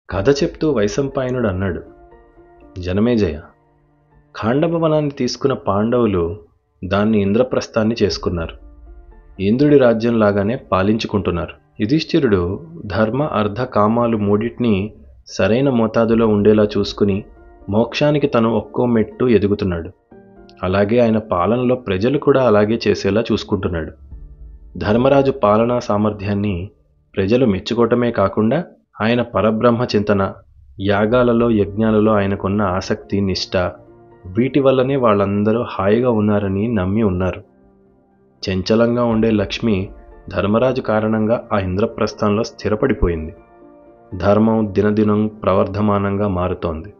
కథ చెప్తూ వైశంపాయనుడు అన్నాడు, జనమేజయ, ఖాండభవనాన్ని తీసుకున్న పాండవులు దాన్ని ఇంద్రప్రస్థాన్ని చేసుకున్నారు. ఇంద్రుడి రాజ్యంలాగానే పాలించుకుంటున్నారు. యుధిష్ఠిరుడు ధర్మ అర్థ కామాలు మూడింటిని సరైన మోతాదులో ఉండేలా చూసుకుని మోక్షానికి తను ఒక్కో మెట్టు ఎదుగుతున్నాడు. అలాగే ఆయన పాలనలో ప్రజలు కూడా అలాగే చేసేలా చూసుకుంటున్నాడు. ధర్మరాజు పాలనా సామర్థ్యాన్ని ప్రజలు మెచ్చుకోవటమే కాకుండా ఆయన పరబ్రహ్మ చింతన, యాగాలలో యజ్ఞాలలో ఆయనకున్న ఆసక్తి, నిష్ఠ, వీటి వల్లనే వాళ్ళందరూ హాయిగా ఉన్నారని నమ్మి ఉన్నారు. చంచలంగా ఉండే లక్ష్మి ధర్మరాజు కారణంగా ఆ ఇంద్రప్రస్థంలో స్థిరపడిపోయింది. ధర్మం దినదినం ప్రవర్ధమానంగా మారుతోంది.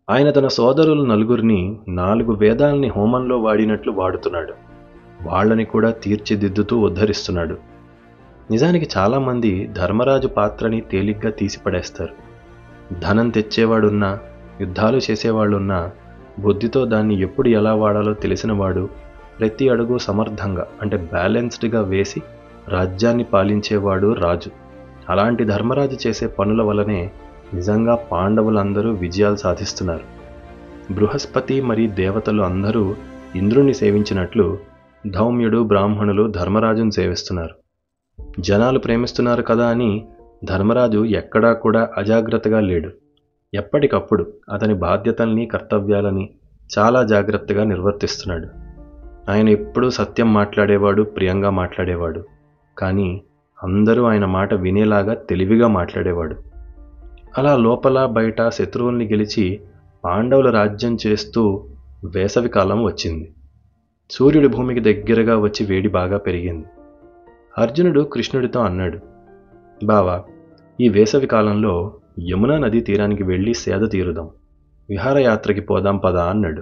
ఆయన తన సోదరులు నలుగురిని 4 వేదాల్ని హోమంలో వాడినట్లు వాడుతున్నాడు. వాళ్ళని కూడా తీర్చిదిద్దుతూ ఉద్ధరిస్తున్నాడు. నిజానికి చాలామంది ధర్మరాజు పాత్రని తేలిగ్గా తీసిపడేస్తారు. ధనం తెచ్చేవాడున్నా, యుద్ధాలు చేసేవాళ్ళున్నా, బుద్ధితో దాన్ని ఎప్పుడు ఎలా వాడాలో తెలిసినవాడు, ప్రతి అడుగు సమర్థంగా అంటే బ్యాలెన్స్డ్గా వేసి రాజ్యాన్ని పాలించేవాడు రాజు. అలాంటి ధర్మరాజు చేసే పనుల వల్లనే నిజంగా పాండవులందరూ విజయాలు సాధిస్తున్నారు. బృహస్పతి మరియు దేవతలు అందరూ ఇంద్రుణ్ణి సేవించినట్లు ధౌమ్యుడు, బ్రాహ్మణులు ధర్మరాజును సేవిస్తున్నారు. జనాలు ప్రేమిస్తున్నారు కదా అని ధర్మరాజు ఎక్కడా కూడా అజాగ్రత్తగా లేడు. ఎప్పటికప్పుడు అతని బాధ్యతల్ని, కర్తవ్యాలని చాలా జాగ్రత్తగా నిర్వర్తిస్తున్నాడు. ఆయన ఎప్పుడూ సత్యం మాట్లాడేవాడు, ప్రియంగా మాట్లాడేవాడు. కానీ అందరూ ఆయన మాట వినేలాగా తెలివిగా మాట్లాడేవాడు. అలా లోపల బయట శత్రువుల్ని గెలిచి పాండవుల రాజ్యం చేస్తూ వేసవికాలం వచ్చింది. సూర్యుడి భూమికి దగ్గరగా వచ్చి వేడి బాగా పెరిగింది. అర్జునుడు కృష్ణుడితో అన్నాడు, బావా, ఈ వేసవి కాలంలో యమునా నదీ తీరానికి వెళ్ళి సేద తీరుదాం, విహారయాత్రకి పోదాం పదా అన్నాడు.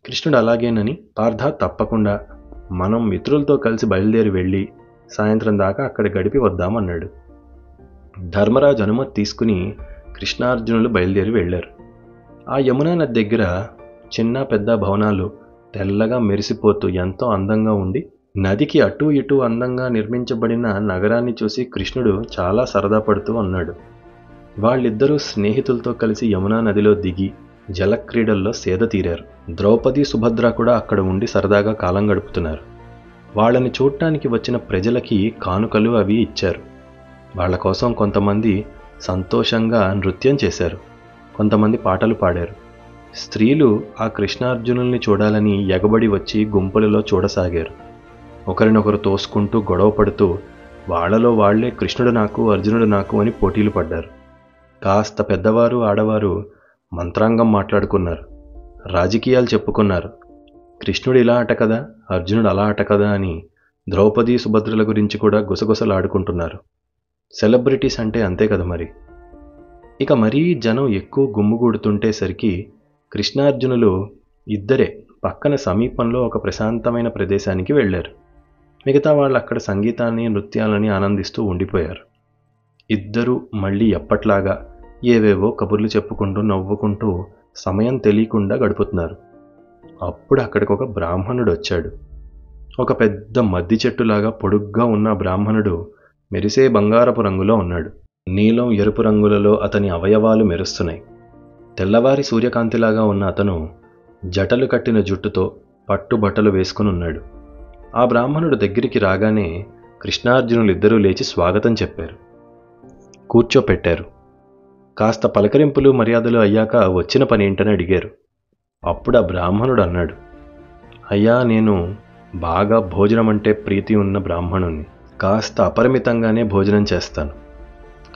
కృష్ణుడు అలాగేనని, పార్థ తప్పకుండా, మనం మిత్రులతో కలిసి బయలుదేరి వెళ్ళి సాయంత్రం దాకా అక్కడ గడిపి వద్దామన్నాడు. ధర్మరాజు అనుమతి తీసుకుని కృష్ణార్జునులు బయలుదేరి వెళ్ళారు. ఆ యమునా నది దగ్గర చిన్న పెద్ద భవనాలు తెల్లగా మెరిసిపోతూ ఎంతో అందంగా ఉండి, నదికి అటూ ఇటూ అందంగా నిర్మించబడిన నగరాన్ని చూసి కృష్ణుడు చాలా సరదా పడుతూ అన్నాడు. వాళ్ళిద్దరూ స్నేహితులతో కలిసి యమునా నదిలో దిగి జలక్రీడల్లో సేద తీరారు. ద్రౌపది, సుభద్ర కూడా అక్కడ ఉండి సరదాగా కాలం గడుపుతున్నారు. వాళ్ళని చూడటానికి వచ్చిన ప్రజలకి కానుకలు అవి ఇచ్చారు. వాళ్ళ కోసం కొంతమంది సంతోషంగా నృత్యం చేశారు, కొంతమంది పాటలు పాడారు. స్త్రీలు ఆ కృష్ణార్జునుల్ని చూడాలని ఎగబడి వచ్చి గుంపులలో చూడసాగారు. ఒకరినొకరు తోసుకుంటూ గొడవ పడుతూ వాళ్లలో వాళ్లే కృష్ణుడు నాకు, అర్జునుడు నాకు అని పోటీలు పడ్డారు. కాస్త పెద్దవారు, ఆడవారు మంత్రాంగం మాట్లాడుకున్నారు, రాజకీయాలు చెప్పుకున్నారు. కృష్ణుడు ఇలా అట కదా, అర్జునుడు అలా అట కదా అని ద్రౌపది, సుభద్రల గురించి కూడా గుసగుసలాడుకుంటున్నారు. సెలబ్రిటీస్ అంటే అంతే కదా మరి. ఇక మరీ జనం ఎక్కువ గుమ్ముగూడుతుంటేసరికి కృష్ణార్జునులు ఇద్దరే పక్కన సమీపంలో ఒక ప్రశాంతమైన ప్రదేశానికి వెళ్ళారు. మిగతా వాళ్ళు అక్కడ సంగీతాన్ని, నృత్యాలని ఆనందిస్తూ ఉండిపోయారు. ఇద్దరూ మళ్ళీ ఎప్పట్లాగా ఏవేవో కబుర్లు చెప్పుకుంటూ నవ్వుకుంటూ సమయం తెలియకుండా గడుపుతున్నారు. అప్పుడు అక్కడికి ఒక బ్రాహ్మణుడు వచ్చాడు. ఒక పెద్ద మద్ది చెట్టులాగా పొడుగ్గా ఉన్న బ్రాహ్మణుడు మెరిసే బంగారపు రంగులో ఉన్నాడు. నీలం, ఎరుపు రంగులలో అతని అవయవాలు మెరుస్తున్నాయి. తెల్లవారి సూర్యకాంతిలాగా ఉన్న అతను జటలు కట్టిన జుట్టుతో పట్టుబట్టలు వేసుకుని ఉన్నాడు. ఆ బ్రాహ్మణుడు దగ్గరికి రాగానే కృష్ణార్జునులిద్దరూ లేచి స్వాగతం చెప్పారు, కూర్చోపెట్టారు. కాస్త పలకరింపులు, మర్యాదలు అయ్యాక వచ్చిన పని ఏంటని అడిగారు. అప్పుడు ఆ బ్రాహ్మణుడు అన్నాడు, అయ్యా, నేను బాగా భోజనం అంటే ప్రీతి ఉన్న బ్రాహ్మణుణ్ణి. కాస్త అపరిమితంగానే భోజనం చేస్తాను.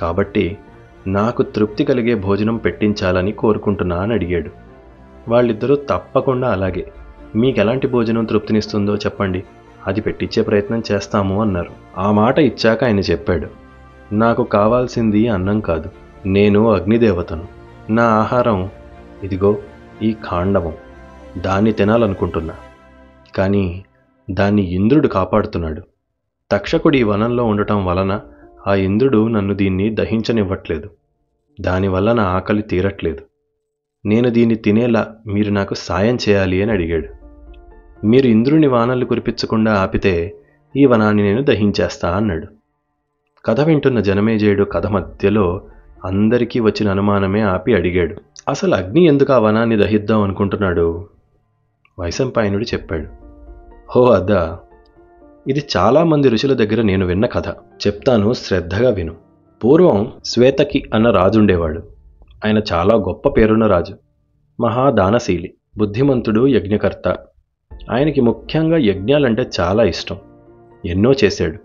కాబట్టి నాకు తృప్తి కలిగే భోజనం పెట్టించాలని కోరుకుంటున్నా అని అడిగాడు. వాళ్ళిద్దరూ తప్పకుండా అలాగే, మీకెలాంటి భోజనం తృప్తినిస్తుందో చెప్పండి, అది పెట్టించే ప్రయత్నం చేస్తాము అన్నారు. ఆ మాట ఇచ్చాక ఆయన చెప్పాడు, నాకు కావాల్సింది అన్నం కాదు, నేను అగ్నిదేవతను. నా ఆహారం ఇదిగో ఈ ఖాండవం, దాన్ని తినాలనుకుంటున్నా. కానీ దాన్ని ఇంద్రుడు కాపాడుతున్నాడు. తక్షకుడు ఈ వనంలో ఉండటం వలన ఆ ఇంద్రుడు నన్ను దీన్ని దహించనివ్వట్లేదు. దానివల్ల నా ఆకలి తీరట్లేదు. నేను దీన్ని తినేలా మీరు నాకు సాయం చేయాలి అని అడిగాడు. మీరు ఇంద్రుని వానలు కురిపించకుండా ఆపితే ఈ వనాన్ని నేను దహించేస్తా అన్నాడు. కథ వింటున్న జనమేజయుడు కథ మధ్యలో అందరికీ వచ్చిన అనుమానమే ఆపి అడిగాడు, అసలు అగ్ని ఎందుకు ఆ వనాన్ని దహిద్దాం అనుకుంటున్నాడు? వైశంపాయనుడు చెప్పాడు, హో అద్దా, ఇది చాలామంది ఋషుల దగ్గర నేను విన్న కథ. చెప్తాను, శ్రద్ధగా విను. పూర్వం శ్వేతకి అన్న రాజుండేవాడు. ఆయన చాలా గొప్ప పేరున్న రాజు. మహాదానశీలి, బుద్ధిమంతుడు, యజ్ఞకర్త. ఆయనకి ముఖ్యంగా యజ్ఞాలంటే చాలా ఇష్టం. ఎన్నో చేశాడు.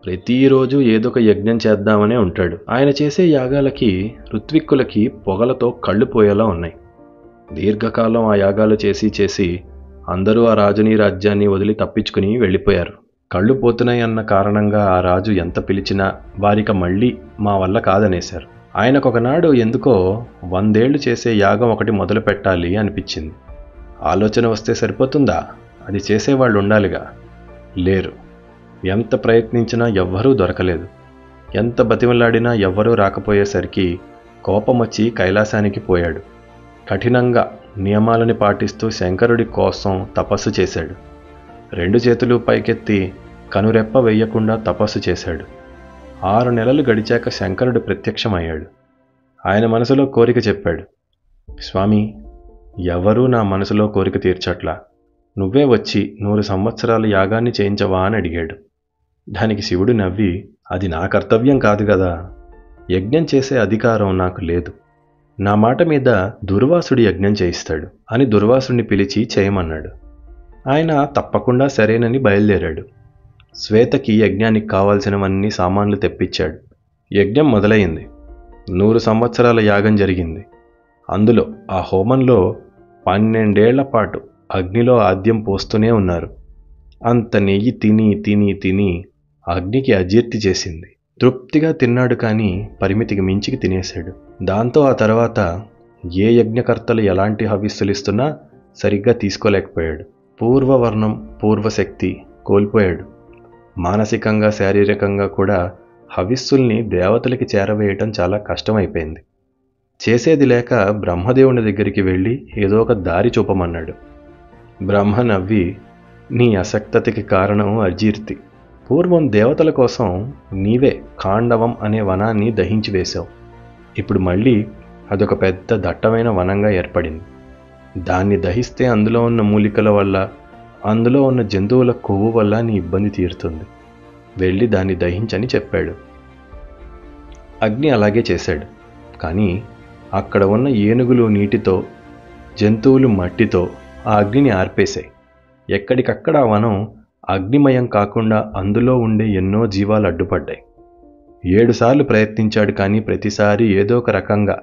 ప్రతిరోజు ఏదొక యజ్ఞం చేద్దామనే ఉంటాడు. ఆయన చేసే యాగాలకి ఋత్విక్కులకి పొగలతో కళ్ళు పోయేలా ఉన్నాయి. దీర్ఘకాలం ఆ యాగాలు చేసి చేసి అందరూ ఆ రాజుని రాజ్యాన్ని వదిలి తప్పించుకుని వెళ్ళిపోయారు. కళ్ళు పోతున్నాయి అన్న కారణంగా ఆ రాజు ఎంత పిలిచినా వారిక మళ్ళీ మా వల్ల కాదనేశారు. ఆయనకొకనాడు ఎందుకో 100 ఏళ్లు చేసే యాగం ఒకటి మొదలు పెట్టాలి అనిపించింది. ఆలోచన వస్తే సరిపోతుందా? అది చేసేవాళ్ళు ఉండాలిగా. లేరు. ఎంత ప్రయత్నించినా ఎవ్వరూ దొరకలేదు. ఎంత బతిమలాడినా ఎవ్వరూ రాకపోయేసరికి కోపమొచ్చి కైలాసానికి పోయాడు. కఠినంగా నియమాలని పాటిస్తూ శంకరుడి కోసం తపస్సు చేశాడు. 2 చేతులు పైకెత్తి కనురెప్ప వెయ్యకుండా తపస్సు చేశాడు. 6 నెలలు గడిచాక శంకరుడు ప్రత్యక్షమయ్యాడు. ఆయన మనసులో కోరిక చెప్పాడు, స్వామి, ఎవరూ నా మనసులో కోరిక తీర్చట్లా. నువ్వే వచ్చి 100 సంవత్సరాల యాగాన్ని చేయించవా అని అడిగాడు. దానికి శివుడు నవ్వి, అది నా కర్తవ్యం కాదు కదా. యజ్ఞం చేసే అధికారం నాకు లేదు. నా మాట మీద దుర్వాసుడి యజ్ఞం చేయిస్తాడు అని దుర్వాసుడిని పిలిచి చేయమన్నాడు. ఆయన తప్పకుండా సరేనని బయలుదేరాడు. శ్వేతకి యజ్ఞానికి కావాల్సినవన్నీ సామాన్లు తెప్పించాడు. యజ్ఞం మొదలైంది. 100 సంవత్సరాల యాగం జరిగింది. అందులో ఆ హోమంలో 12 ఏళ్ల పాటు అగ్నిలో ఆద్యం పోస్తూనే ఉన్నారు. అంత నెయ్యి తిని తిని తిని అగ్నికి అజీర్తి చేసింది. తృప్తిగా తిన్నాడు, కానీ పరిమితికి మించికి తినేశాడు. దాంతో ఆ తర్వాత ఏ యజ్ఞకర్తలు ఎలాంటి హవిస్సులిస్తున్నా సరిగ్గా తీసుకోలేకపోయాడు. పూర్వవర్ణం, పూర్వశక్తి కోల్పోయాడు. మానసికంగా, శారీరకంగా కూడా హవిస్సుల్ని దేవతలకి చేరవేయటం చాలా కష్టమైపోయింది. చేసేది లేక బ్రహ్మదేవుని దగ్గరికి వెళ్ళి ఏదో ఒక దారి చూపమన్నాడు. బ్రహ్మ నవ్వి, నీ అసక్తతికి కారణం అజీర్తి. పూర్వం దేవతల కోసం నీవే ఖాండవం అనే వనాన్ని దహించి వేశావు. ఇప్పుడు మళ్ళీ అదొక పెద్ద దట్టమైన వనంగా ఏర్పడింది. దాన్ని దహిస్తే అందులో ఉన్న మూలికల వల్ల, అందులో ఉన్న జంతువుల కొవ్వు వల్ల నీ ఇబ్బంది తీరుతుంది. వెళ్ళి దాన్ని దహించని చెప్పాడు. అగ్ని అలాగే చేశాడు. కానీ అక్కడ ఉన్న ఏనుగులు నీటితో, జంతువులు మట్టితో ఆ అగ్నిని ఆర్పేశాయి. ఎక్కడికక్కడ ఆ వనం అగ్నిమయం కాకుండా అందులో ఉండే ఎన్నో జీవాలు అడ్డుపడ్డాయి. 7 సార్లు ప్రయత్నించాడు, కానీ ప్రతిసారి ఏదో ఒక రకంగా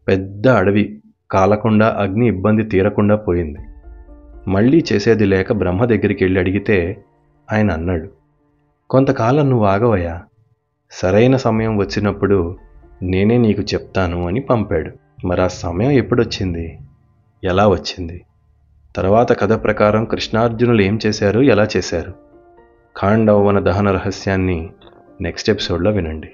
పెద్ద అడవి కాలకుండా అగ్ని ఇబ్బంది తీరకుండా పోయింది. మళ్ళీ చేసేది లేక బ్రహ్మ దగ్గరికి వెళ్ళి అడిగితే ఆయన అన్నాడు, కొంతకాలం నువ్వు ఆగవయ్యా, సరైన సమయం వచ్చినప్పుడు నేనే నీకు చెప్తాను అని పంపాడు. మరి ఆ సమయం ఎప్పుడొచ్చింది? ఎలా వచ్చింది? తర్వాత కథ ప్రకారం కృష్ణార్జునులు ఏం చేశారు, ఎలా చేశారు? ఖాండవ వన దహన రహస్యాన్ని నెక్స్ట్ ఎపిసోడ్లో వినండి.